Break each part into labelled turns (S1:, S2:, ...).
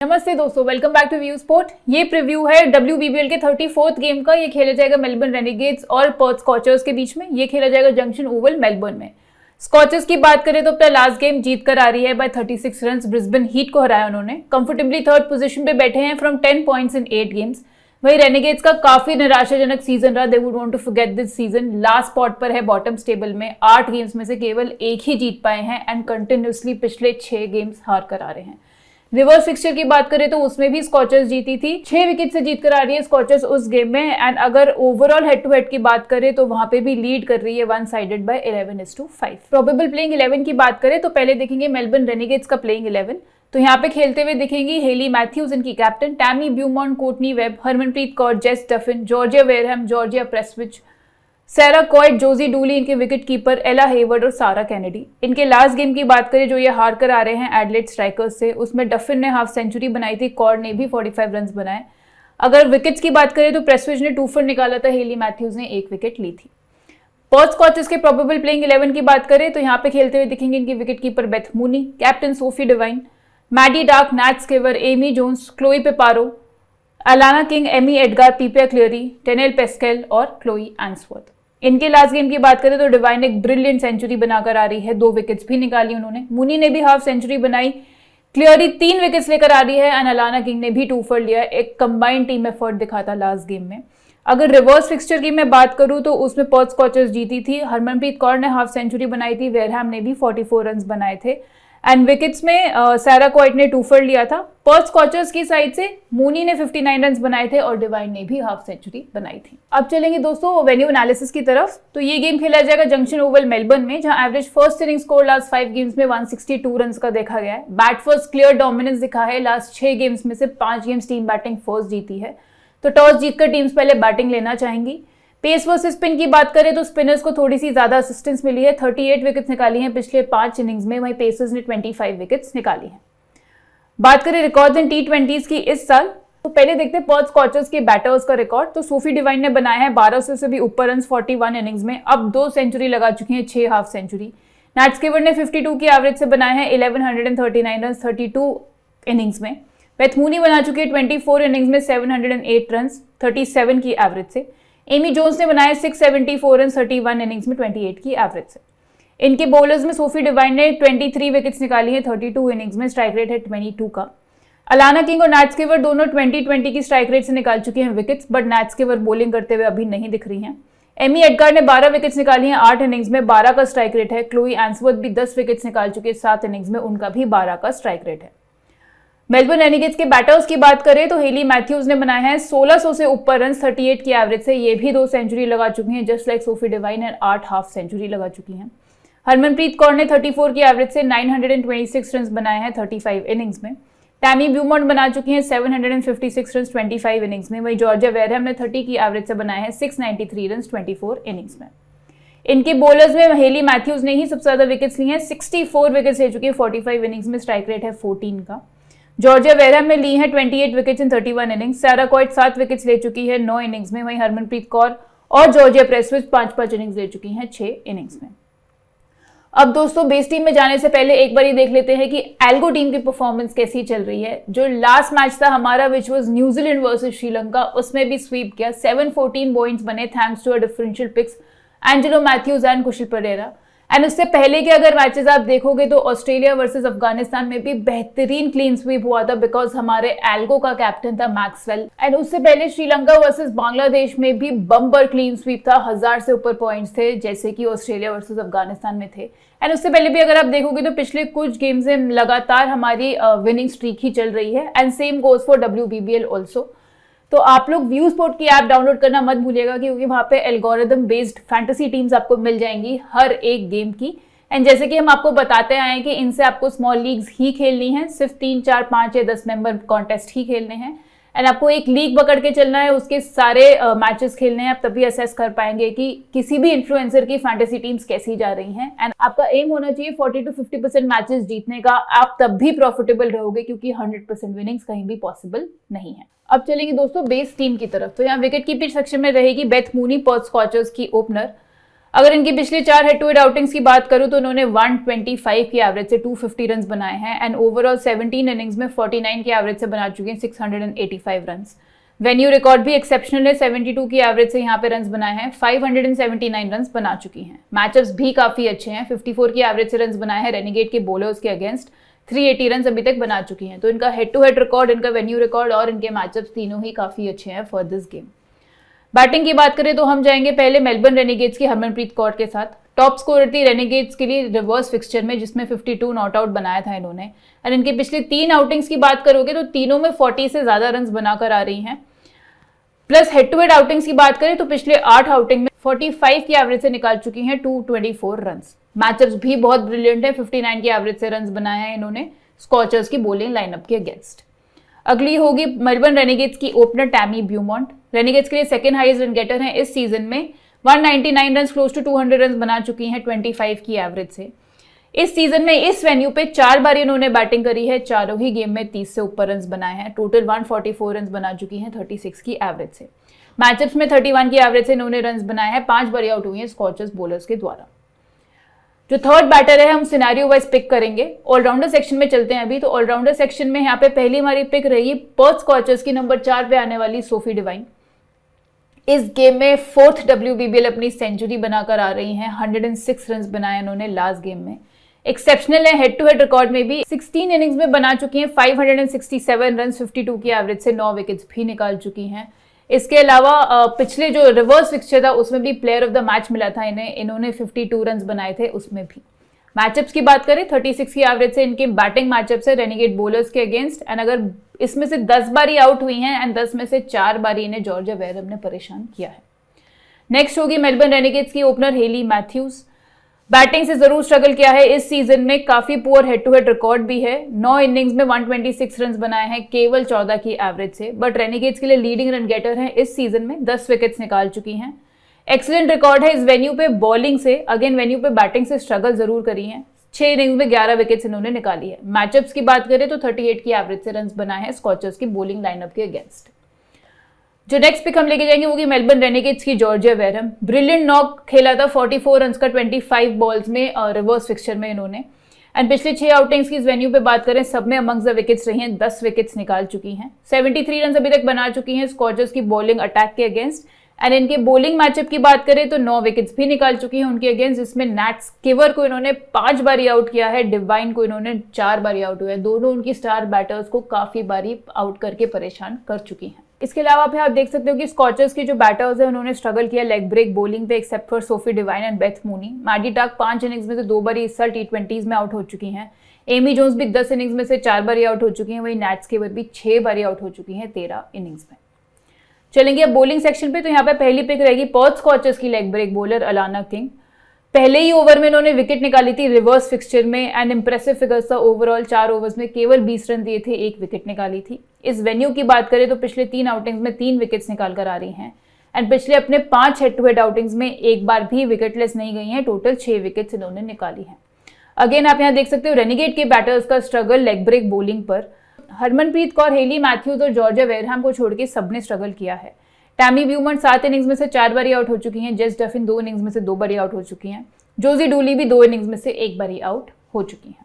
S1: नमस्ते दोस्तों, welcome back to View Sport. ये प्रीव्यू है WBBL के 34th गेम का। ये खेला जाएगा मेलबर्न रेनेगेड्स और पर्थ स्कॉचर्स के बीच में। ये खेला जाएगा जंक्शन ओवल मेलबर्न में। स्कॉचर्स की बात करें तो अपना लास्ट गेम जीत कर आ रही है बाय 36 रन। ब्रिस्बेन हीट को हराया उन्होंने। कंफर्टेबली थर्ड पोजीशन पे बैठे हैं फ्रॉम 10 पॉइंट्स इन 8 गेम्स। वही रेनेगेड्स का काफी निराशाजनक सीजन रहा। They would want to forget this season. Last spot पर है बॉटम टेबल में। 8 गेम्स में से केवल एक ही जीत पाए हैं एंड कंटिन्यूसली पिछले 6 गेम्स हार कर आ रहे हैं। रिवर्स फिक्सचर की बात करें तो उसमें भी स्कॉचर्स जीती थी। 6 विकेट से जीत कर आ रही है स्कॉचर्स उस गेम में। एंड अगर ओवरऑल हेड टू हेड की बात करें तो वहां पे भी लीड कर रही है one sided by 11-5। Probable playing 11 की बात करें तो पहले देखेंगे मेलबर्न रेनेगेड्स का प्लेइंग 11। तो यहाँ पे खेलते हुए दिखेंगी हेली मैथ्यूज इनकी captain, Tammy Beaumont, Courtney Webb, Harmanpreet Kaur, Jess Duffin, Georgia Wareham, Georgia Prestwidge, Sarah Coyte, Josie Dooley इनके विकेट कीपर, एला हेवर्ड और सारा कैनेडी। इनके लास्ट गेम की बात करें जो ये हार कर आ रहे हैं एडलेड स्ट्राइकर्स से, उसमें डफिन ने हाफ सेंचुरी बनाई थी, कॉर ने भी 45 रन बनाए। अगर विकेट्स की बात करें तो प्रेस्विच ने 2 for निकाला था, हेली मैथ्यूज ने 1 विकेट ली थी। पर्थ स्कॉचर्स के प्रोबेबल प्लेइंग 11 की बात करें तो यहाँ पे खेलते हुए दिखेंगे इनकी wicket keeper Beth Mooney, captain Sophie Devine, Maddy Darke, Nat Sciver, Amy Jones, Chloe Piparo, Alana King, Amy Edgar, Piepa Cleary, Taneale Peschel और क्लोई एंसवर्थ। इनके लास्ट गेम की बात करें तो डिवाइन एक ब्रिलियंट सेंचुरी बनाकर आ रही है, 2 विकेट्स भी निकाली उन्होंने। मुनी ने भी हाफ सेंचुरी बनाई, क्लियरी 3 विकेट्स लेकर आ रही है एंड अलाना किंग ने भी 2 for लिया। एक कंबाइंड टीम एफर्ट दिखा था लास्ट गेम में। अगर रिवर्स फिक्सचर की मैं बात करूं तो उसमें पर्थ स्कॉचर्स जीती थी। हरमनप्रीत कौर ने हाफ सेंचुरी बनाई थी, वेरहम ने भी 44 रन बनाए थे एंड विकेट्स में सैरा कॉयट ने 2 for लिया था। पर्थ स्कॉचर्स की साइड से मूनी ने 59 रन बनाए थे और डिवाइन ने भी हाफ सेंचुरी बनाई थी। अब चलेंगे दोस्तों वेन्यू एनालिसिस की तरफ। तो ये गेम खेला जाएगा जंक्शन ओवल मेलबर्न में, जहां average first inning score last 5 games में 162 रन का देखा गया है। बैट फर्स्ट क्लियर डोमिनेंस दिखा है। लास्ट 6 गेम्स में से 5 गेम्स टीम बैटिंग फर्स्ट जीती है। तो टॉस जीतकर टीम्स पहले बैटिंग लेना चाहेंगी। पेस वर्सेस स्पिन की बात करें तो स्पिनर्स को थोड़ी सी ज्यादा असिस्टेंस मिली है। 38 विकेट्स निकाली हैं पिछले 5 इनिंग्स में, वहीं पेसर्स ने 25 विकेट्स निकाली हैं। बात करें रिकॉर्ड्स इन T20s की इस साल, तो पहले देखते हैं पर्थ स्कॉचर्स के बैटर्स का रिकॉर्ड। तो सोफी डिवाइन ने बनाया है 1200 से भी ऊपर रन 41 इनिंग्स में। अब 2 सेंचुरी लगा चुकी हैं, 6 हाफ सेंचुरी। नैट स्किवर ने 52 की एवरेज से बनाए हैं 1139 रन 32 इनिंग्स में। बेथ मूनी बना चुकी है 24 इनिंग्स में 708 रन 37 की एवरेज से। एमी जोन्स ने बनाए 674 रन 31 इनिंग्स में 28 की एवरेज से। इनके बॉलर्स में सोफी डिवाइन ने 23 विकेट्स निकाली है 32 इनिंग्स में, स्ट्राइक रेट है 22 का। अलाना किंग और नैट स्किवर दोनों 20 की स्ट्राइक रेट से निकाल चुके हैं wickets, but NAT Sciver bowling करते हुए अभी नहीं दिख रही हैं। एमी एडगार ने 12 विकेट्स निकाली हैं 8 इनिंग्स में, 12 का स्ट्राइक रेट है। क्लोई एंसवर्थ भी 10 विकेट्स निकाल चुके हैं 7 इनिंग्स में, उनका भी 12 का स्ट्राइक रेट है। मेलबर्न रेनेगेड्स के बैटर्स की बात करें तो हेली मैथ्यूज ने बनाए हैं 1600 से ऊपर रन 38 की एवरेज से। ये भी 2 सेंचुरी लगा चुकी हैं just like Sophie Devine and 8 half century लगा चुकी हैं। हरमनप्रीत कौर ने 34 की एवरेज से 926 रन बनाए हैं 35 इनिंग्स में। टैमी ब्यूमॉन्ट बना चुकी हैं 756 रन 25 इनिंग्स में। वहीं जॉर्जिया वेरहम ने 30 की एवरेज से बनाए हैं 693 रन 24 इनिंग्स में। इनके बॉलर्स में हेली मैथ्यूज ने ही सबसे ज्यादा विकेट्स ली हैं, 64 विकेट्स ले चुकी है 45 इनिंग्स में, स्ट्राइक रेट है 14 का। जॉर्जिया वेरहम ने ली हैं 28 विकेट्स इन 31 इनिंग्स। सैरा कॉयट 7 विकेट्स ले चुकी है 9 इनिंग्स में। वहीं हरमनप्रीत कौर और जॉर्जिया प्रेस्विच 5-5 इनिंग्स ले चुकी हैं 6 इनिंग्स में। अब दोस्तों बेस टीम में जाने से पहले एक बार ही देख लेते हैं कि एल्गो टीम की परफॉर्मेंस कैसी चल रही है। जो लास्ट मैच था हमारा which was New Zealand versus Sri Lanka, उसमें भी स्वीप किया। 714 पॉइंट्स बने thanks to a differential pics Angelo Mathews and Kusal Perera. And उससे पहले के अगर मैचेस आप देखोगे तो ऑस्ट्रेलिया वर्सेस अफगानिस्तान में भी बेहतरीन क्लीन स्वीप हुआ था बिकॉज हमारे एल्गो का कैप्टन था मैक्सवेल। एंड उससे पहले श्रीलंका वर्सेस बांग्लादेश में भी बम्पर क्लीन स्वीप था, 1000 से ऊपर पॉइंट्स थे जैसे कि ऑस्ट्रेलिया वर्सेस अफगानिस्तान में थे। एंड उससे पहले भी अगर आप देखोगे तो पिछले कुछ गेम से लगातार हमारी विनिंग स्ट्रीक ही चल रही है and same goes for WBBL also. तो आप लोग व्यू स्पोर्ट की ऐप डाउनलोड करना मत भूलिएगा क्योंकि वहाँ पे एल्गोरिदम बेस्ड फैंटेसी टीम्स आपको मिल जाएंगी हर एक गेम की। एंड जैसे कि हम आपको बताते आए हैं कि इनसे आपको स्मॉल लीग्स ही खेलनी है, सिर्फ 3, 4, 5 या 10 मेंबर कॉन्टेस्ट ही खेलने हैं। एंड आपको एक लीग पकड़ के चलना है, उसके सारे मैचेस खेलने हैं, आप तभी असेस कर पाएंगे कि किसी भी इन्फ्लुएंसर की फैंटेसी टीम्स कैसी जा रही हैं। एंड आपका एम होना चाहिए 40 to 50% मैचेस जीतने का, आप तब भी प्रॉफिटेबल रहोगे क्योंकि 100% विनिंग्स कहीं भी पॉसिबल नहीं है। अब चलेंगे दोस्तों बेस टीम की तरफ। तो यहाँ विकेट कीपिंग सेक्शन में रहेगी बेथ मूनी, पर्थ स्कॉचर्स की ओपनर। अगर इनकी पिछले 4 हेड टू हेड आउटिंग्स की बात करूं तो उन्होंने 125 की एवरेज से 250 रन बनाए हैं एंड ओवरऑल 17 इनिंग्स में 49 की एवरेज से बना चुके हैं 685 रन। वेन्यू रिकॉर्ड भी एक्सेप्शनल है, 72 की एवरेज से यहाँ पे रन बनाए हैं, 579 रन बना चुकी हैं। मैचअप्स भी काफी अच्छे हैं, 54 की एवरेज से रन बनाए हैं रेनिगेट के बॉलर्स के अगेंस्ट, 380 रन अभी तक बना चुकी हैं। तो इनका हेड टू हेड रिकॉर्ड, इनका वेन्यू रिकॉर्ड और इनके मैचअप्स तीनों ही काफी अच्छे हैं फॉर दिस गेम। बैटिंग की बात करें तो हम जाएंगे पहले मेलबर्न रेनिगेट्स की हरमनप्रीत कौर के साथ। टॉप स्कोरर थी रेनिगेट्स के लिए रिवर्स फिक्सचर में, जिसमें 52 नॉट आउट बनाया था इन्होंने। और इनके पिछले 3 आउटिंग्स की बात करोगे तो तीनों में 40 से ज्यादा रन बनाकर आ रही हैं। Plus head to head outings की बात करें तो पिछले 8 आउटिंग में 45 की एवरेज से निकाल चुकी हैं 224 रन। मैचअप्स भी बहुत ब्रिलियंट है, 59 की एवरेज से रन बनाए हैं इन्होंने स्कॉचर्स की बॉलिंग लाइनअप के अगेंस्ट। अगली होगी मेलबर्न रेनिगेट्स की ओपनर टैमी ब्यूमॉन्ट। रेनिगेट्स के लिए सेकंड हाईएस्ट रन गेटर हैं इस सीजन में, 199 रन क्लोज टू 200 रन बना चुकी हैं 25 की एवरेज से। इस सीजन में इस वेन्यू पे 4 बार इन्होंने बैटिंग करी है, चारों ही गेम में 30 से ऊपर रन बनाए हैं। टोटल 144 रन बना चुकी हैं 36 की एवरेज से। मैचअप्स में 31 की एवरेज से इन्होंने रन बनाए हैं, 5 बार आउट हुई हैं स्कॉचर्स बॉलर्स के द्वारा। जो थर्ड बैटर है हम सिनेरियो वाइज पिक करेंगे। ऑलराउंडर सेक्शन में चलते हैं अभी। तो ऑलराउंडर सेक्शन में यहाँ पे पहली हमारी पिक रही पर्थ स्कॉचर्स की नंबर 4 पे आने वाली सोफी डिवाइन। इस गेम में 4th WBBL अपनी सेंचुरी बनाकर आ रही हैं, 106 रन बनाए इन्होंने लास्ट गेम में। एक्सेप्शनल है हेड टू हेड रिकॉर्ड में भी, 16 इनिंग्स में बना चुकी हैं 567 रन, 52 की एवरेज से 9 विकेट्स भी निकाल चुकी हैं। इसके अलावा पिछले जो रिवर्स फिक्सचर था उसमें भी प्लेयर ऑफ द मैच मिला था इन्हें, इन्होंने 52 रन बनाए थे उसमें भी। मैचअप्स की बात करें 36 की एवरेज से इनके बैटिंग मैचअप्स है रेनिगेट बॉलर्स के अगेंस्ट एंड अगर इसमें से 10 बारी आउट हुई हैं एंड 10 में से 4 बारी इन्हें जॉर्जिया वेरहम ने परेशान किया है। नेक्स्ट होगी मेलबर्न रेनिगेट्स की ओपनर हेली मैथ्यूज। बैटिंग से जरूर स्ट्रगल किया है इस सीजन में, काफी poor head to head record भी है। 9 इनिंग्स में 126 रन बनाए हैं केवल 14 की एवरेज से, बट रेनिगेट्स के लिए लीडिंग रन गेटर है इस सीजन में, 10 विकेट्स निकाल चुकी हैं। एक्सीलेंट रिकॉर्ड है इस वेन्यू पे बॉलिंग से, अगेन वेन्यू पे बैटिंग से स्ट्रगल जरूर करी है। 6 इनिंग्स में 11 विकेट्स इन्होंने निकाली है। मैचअप्स की बात करें तो 38 की एवरेज से रन बनाए हैं स्कॉचर्स की बॉलिंग लाइनअप के अगेंस्ट। जो नेक्स्ट पिक हम लेके जाएंगे वो की मेलबर्न रेनिगेट्स की जॉर्जिया वेरहम। ब्रिलियंट नॉक खेला था 44 रन का 25 बॉल्स में रिवर्स फिक्सचर में इन्होंने। एंड पिछले 6 आउटिंग्स की इस वेन्यू पे बात करें सब में अमंग्स द विकेट्स रही हैं, 10 विकेट्स निकाल चुकी हैं। 73 रन अभी तक बना चुकी हैं स्कॉचर्स की बॉलिंग अटैक के अगेंस्ट। एंड इनके बॉलिंग मैचअप की बात करें तो 9 विकेट्स भी निकाल चुकी हैं उनके अगेंस्ट, जिसमें नैट स्किवर को इन्होंने 5 बारी आउट किया है, डिवाइन को इन्होंने 4 बारी आउट हुआ है। दोनों उनकी स्टार बैटर्स को काफी बारी आउट करके परेशान कर चुकी हैं। इसके अलावा फिर आप देख सकते हो कि स्कॉचर्स के जो बैटर्स हैं उन्होंने स्ट्रगल किया लेग ब्रेक बॉलिंग पे, except for Sophie Devine and Beth Mooney. Maddy Darke 5 innings में से 2 बारी इस साल T20s में आउट हो चुकी हैं। एमी जोन्स भी 10 इनिंग्स में से 4 बारी आउट हो चुकी हैं, वही नैट स्किवर भी 6 बारी आउट हो चुकी हैं 13 इनिंग्स में। चलेंगे अब बॉलिंग सेक्शन पे। तो यहाँ पे पहली पिक रहेगी पर्थ स्कॉचर्स की leg break bowler Alana King. पहले ही ओवर में इन्होंने विकेट निकाली थी रिवर्स फिक्सचर में एंड इंप्रेसिव फिगर्स था ओवरऑल। 4 ओवर्स में केवल 20 रन दिए थे, 1 विकेट निकाली थी। इस वेन्यू की बात करें तो पिछले 3 आउटिंग्स में 3 विकेट्स निकाल कर आ रही हैं एंड पिछले अपने 5 हेड टू हेड आउटिंग्स में एक बार भी विकेटलेस नहीं गई हैं। टोटल 6 विकेट्स इन्होंने निकाली हैं। अगेन आप यहाँ देख सकते हो रेनिगेट के बैटर्स का स्ट्रगल लेग ब्रेक बॉलिंग पर। हरमनप्रीत कौर, हेली मैथ्यूज और जॉर्जिया वेरहम को छोड़ के सबने स्ट्रगल किया है। टैमी ब्यूमॉन्ट 7 इनिंग्स में से 4 बारी आउट हो चुकी हैं। जेस डफिन 2 इनिंग्स में से 2 बारी आउट हो चुकी हैं। जोजी डूली भी 2 इनिंग्स में से 1 बारी आउट हो चुकी हैं।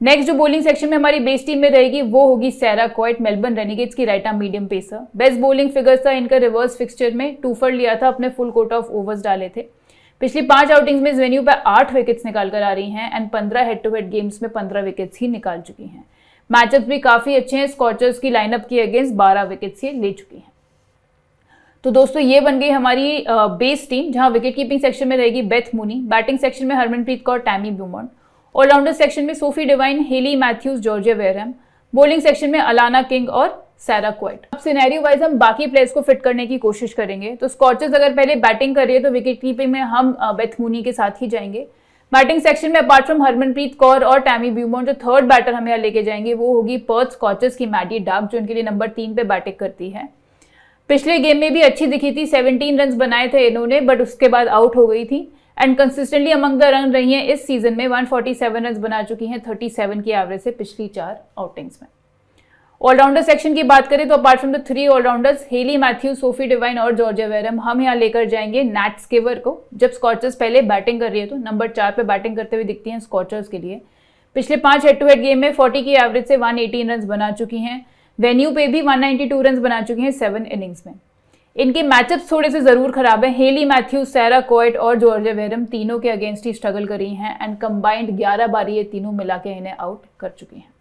S1: नेक्स्ट जो बॉलिंग सेक्शन में हमारी बेस टीम में रहेगी वो होगी सैरा क्वाइट, मेलबर्न रेनिगेट्स की right arm medium pacer. Best bowling figures था इनका रिवर्स फिक्सचर में, 2 फॉर लिया था, अपने फुल कोट ऑफ ओवर्स डाले थे। पिछली 5 आउटिंग्स में इस वेन्यू पर 8 विकेट्स निकाल कर आ रही हैं and 15 head to head games में 15 विकेट्स ही निकाल चुकी हैं। मैचअप्स भी काफी अच्छे हैं, स्कॉचर्स की लाइनअप के अगेंस्ट 12 विकेट्स ही ले चुकी हैं। तो दोस्तों ये बन गई हमारी बेस टीम, जहां विकेट कीपिंग सेक्शन में रहेगी बेथ मूनी, बैटिंग सेक्शन में Harmanpreet Kaur, Tammy Beaumont, allrounder section में Sophie Devine, Hayley Matthews, Georgia Wareham, bowling section में अलाना किंग और सैरा क्वाइट। अब सिनेरियो वाइज हम बाकी प्लेयर्स को फिट करने की कोशिश करेंगे। तो स्कॉचर्स अगर पहले बैटिंग कर रही है तो विकेट कीपिंग में हम बेथ मूनी के साथ ही जाएंगे। बैटिंग सेक्शन में अपार्ट फ्रॉम हरमनप्रीत कौर और टैमी ब्यूमॉन्ट, जो थर्ड बैटर हम यहाँ लेके जाएंगे वो होगी पर्थ स्कॉचर्स की मैडी डाक, जो इनके लिए नंबर 3 पे बैटिंग करती है। पिछले गेम में भी अच्छी दिखी थी, 17 रन बनाए थे इन्होंने, बट उसके बाद आउट हो गई थी and consistently among the run रही हैं इस सीजन में। 147 रन बना चुकी हैं 37 की एवरेज से पिछली 4 आउटिंग्स में। ऑलराउंडर सेक्शन की बात करें तो apart from the 3 allrounders Hayley Matthews, Sophie Devine और जॉर्जिया वेरम, हम यहाँ लेकर जाएंगे नैट स्किवर को। जब स्कॉचर्स पहले बैटिंग कर रही है तो नंबर 4 पे बैटिंग करते हुए दिखती हैं स्कॉचर्स के लिए। पिछले 5 हेड टू हेड गेम में 40 की एवरेज से 118 रन बना चुकी हैं। वेन्यू पे भी 192 रन बना चुकी हैं 7 इनिंग्स में। इनके मैचअप्स थोड़े से जरूर खराब है। हेली मैथ्यूज, सारा कोएट और जॉर्जिया वेरम तीनों के अगेंस्ट ही स्ट्रगल करी हैं एंड कंबाइंड 11 बारी ये तीनों मिला के इन्हें आउट कर चुकी हैं।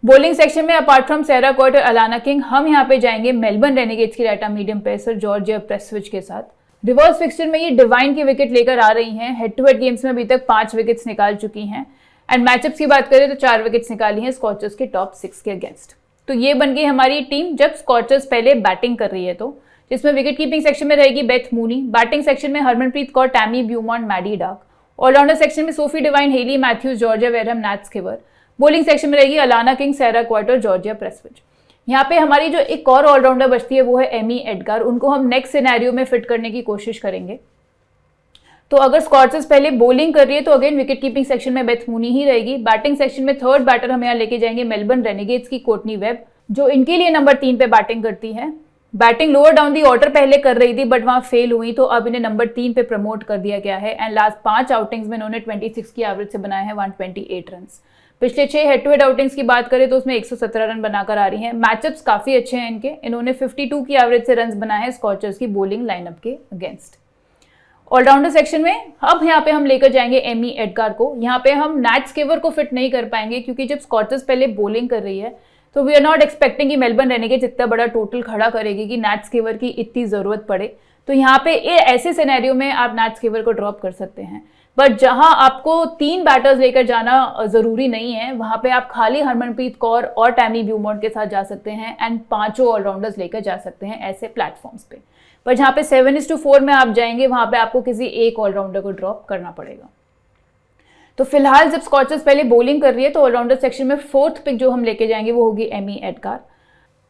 S1: बॉलिंग सेक्शन में अपार्ट फ्रॉम सारा कोएट और अलाना किंग, हम यहाँ पे जाएंगे मेलबर्न रेनेगेड्स की right arm medium pacer Georgia Prestwidge के साथ। रिवर्स फिक्सचर में ये डिवाइन की विकेट लेकर आ रही हैं। हेड टू हेड गेम्स में अभी तक 5 विकेट्स निकाल चुकी हैं एंड मैचअप्स की बात करें तो 4 विकेट्स निकाली हैं स्कॉचर्स के टॉप 6 के अगेंस्ट। तो ये बन गई हमारी टीम जब स्कॉचर्स पहले बैटिंग कर रही है तो, जिसमें विकेट कीपिंग सेक्शन में रहेगी बेथ मूनी, बैटिंग सेक्शन में Harmanpreet Kaur, Tammy Beaumont, Maddy Darke, allrounder section में Sophie Devine, Hayley Matthews, Georgia Wareham, Nat Sciver, bowling section में रहेगी अलाना किंग, सारा कोएट और जॉर्जिया प्रेस्विच। यहाँ पे हमारी जो एक और ऑलराउंडर बचती है वो है एमी एडगार, उनको हम नेक्स्ट सिनेरियो में फिट करने की कोशिश करेंगे। तो अगर स्कॉचर्स पहले बॉलिंग कर रही है तो अगेन विकेट कीपिंग सेक्शन में बेथ मूनी ही रहेगी। बैटिंग सेक्शन में थर्ड बैटर हम यहाँ लेके जाएंगे मेलबर्न रेनेगेड्स की कोर्टनी वेब, जो इनके लिए नंबर 3 पे बैटिंग करती है। Batting lower down the order पहले कर रही थी बट वहां फेल हुई तो अब इन्हें नंबर 3 पे प्रमोट कर दिया गया है एंड लास्ट 5 आउटिंग्स में इन्होंने 26 की एवरेज से बनाए हैं 128 रन। पिछले 6 हेड टू हेड आउटिंग्स की बात करें तो उसमें 117 रन बनाकर आ रही हैं। मैचअप्स काफी अच्छे हैं इनके, इन्होंने 52 की एवरेज से रन बनाए हैं स्कॉचर्स की बॉलिंग लाइनअप के अगेंस्ट। ऑलराउंडर सेक्शन में अब यहाँ पे हम लेकर जाएंगे एमी एडगार को। यहाँ पे हम नैट स्किवर को फिट नहीं कर पाएंगे क्योंकि जब स्कॉचर्स पहले बॉलिंग कर रही है तो वी आर नॉट एक्सपेक्टिंग कि मेलबर्न रेनेगेड्स इतना बड़ा टोटल खड़ा करेगी कि नैट स्किवर की इतनी जरूरत पड़े। तो यहाँ पे ऐसे सिनेरियो में आप नैट स्किवर को ड्रॉप कर सकते हैं, बट जहां आपको 3 बैटर्स लेकर जाना जरूरी नहीं है वहां पे आप खाली हरमनप्रीत कौर और टैमी ब्यूमॉन्ट के साथ जा सकते हैं एंड 5 ऑलराउंडर्स लेकर जा सकते हैं ऐसे प्लेटफॉर्म्स पे। पर जहां पे 7:4 में आप जाएंगे वहां पे आपको किसी एक ऑलराउंडर को ड्रॉप करना पड़ेगा। तो फिलहाल जब स्कॉचर्स पहले बॉलिंग कर रही है तो ऑलराउंडर सेक्शन में 4th पिक जो हम लेके जाएंगे वो होगी Amy Edgar.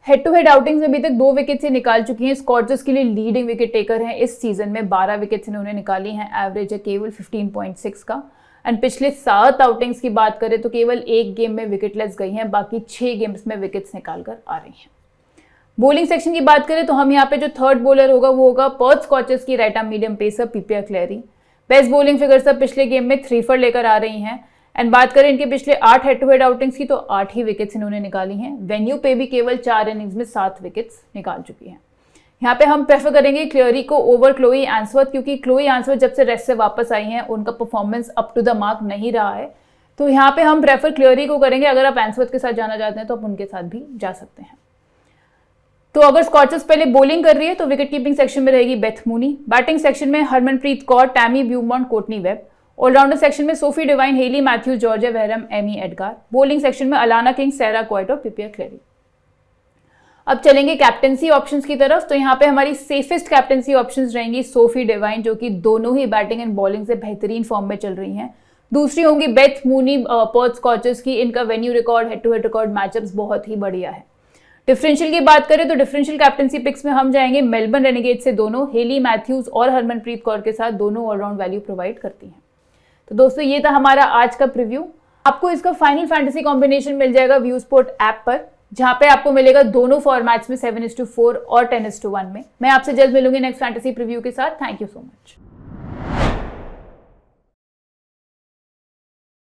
S1: Head to head outings में अभी तक 2 विकेट से निकाल चुकी हैं। स्कॉचर्स के लिए लीडिंग विकेट टेकर हैं इस सीजन में, 12 विकेट्स इन्होंने निकाली हैं, एवरेज है केवल 15.6 का। एंड पिछले 7 आउटिंग्स की बात करें तो केवल 1 गेम में विकेटलेस गई हैं, बाकी 6 गेम्स में विकेट्स निकाल कर आ रही हैं। बॉलिंग सेक्शन की बात करें तो हम यहाँ पे जो थर्ड बॉलर होगा वो होगा पर्थ स्कॉचर्स की right arm medium pacer Piepa Cleary. Best bowling figure सब पिछले गेम में 3 for लेकर आ रही हैं एंड बात करें इनके पिछले 8 हेड टू हेड आउटिंग्स की तो 8 ही विकेट्स इन्होंने निकाली हैं। वेन्यू पे भी केवल 4 इनिंग्स में 7 विकेट्स निकाल चुकी हैं। यहाँ पे हम प्रेफर करेंगे क्लेरी को ओवर क्लोई एंसवर्थ, क्योंकि क्लोई एंसवर्थ जब से रेस्ट से वापस आई हैं उनका performance up to the mark नहीं रहा है। तो यहाँ पे हम प्रेफर क्लेरी को करेंगे। अगर आप एंसवर्थ के साथ जाना चाहते हैं तो आप उनके साथ भी जा सकते हैं। तो अगर स्कॉचर्स पहले बॉलिंग कर रही है तो विकेट कीपिंग सेक्शन में रहेगी बेथ मूनी, बैटिंग सेक्शन में Harmanpreet Kaur, Tammy Beaumont, Courtney Webb, all rounder section में Sophie Devine, Hayley Matthews, Georgia Wareham, Amy Edgar, bowling section में अलाना किंग, सारा कोएट और पीपीआर क्लेरी। अब चलेंगे कैप्टेंसी ऑप्शंस की तरफ। तो यहाँ पे हमारी सेफेस्ट कैप्टेंसी ऑप्शंस रहेंगी सोफी डिवाइन, जो कि दोनों ही बैटिंग एंड बॉलिंग से बेहतरीन फॉर्म में चल रही हैं। दूसरी होंगी बेथ मूनी पर्थ स्कॉचर्स की, इनका venue record, head to head record, matchups बहुत ही बढ़िया है। डिफरेंशियल की बात करें तो डिफरेंशियल कैप्टेंसी पिक्स में हम जाएंगे मेलबर्न रेनेगेड्स से दोनों हेली मैथ्यूज और हरमनप्रीत कौर के साथ, दोनों ऑलराउंड वैल्यू प्रोवाइड करती हैं। तो दोस्तों ये था हमारा आज का प्रीव्यू। आपको इसका फाइनल फैंटेसी कॉम्बिनेशन मिल जाएगा व्यू स्पोर्ट ऐप पर, जहां पे आपको मिलेगा दोनों फॉर्मेट्स में 7:4 और 10:1 में। मैं आपसे जल्द मिलूंगी नेक्स्ट फैंटेसी प्रीव्यू के साथ। Thank you so much.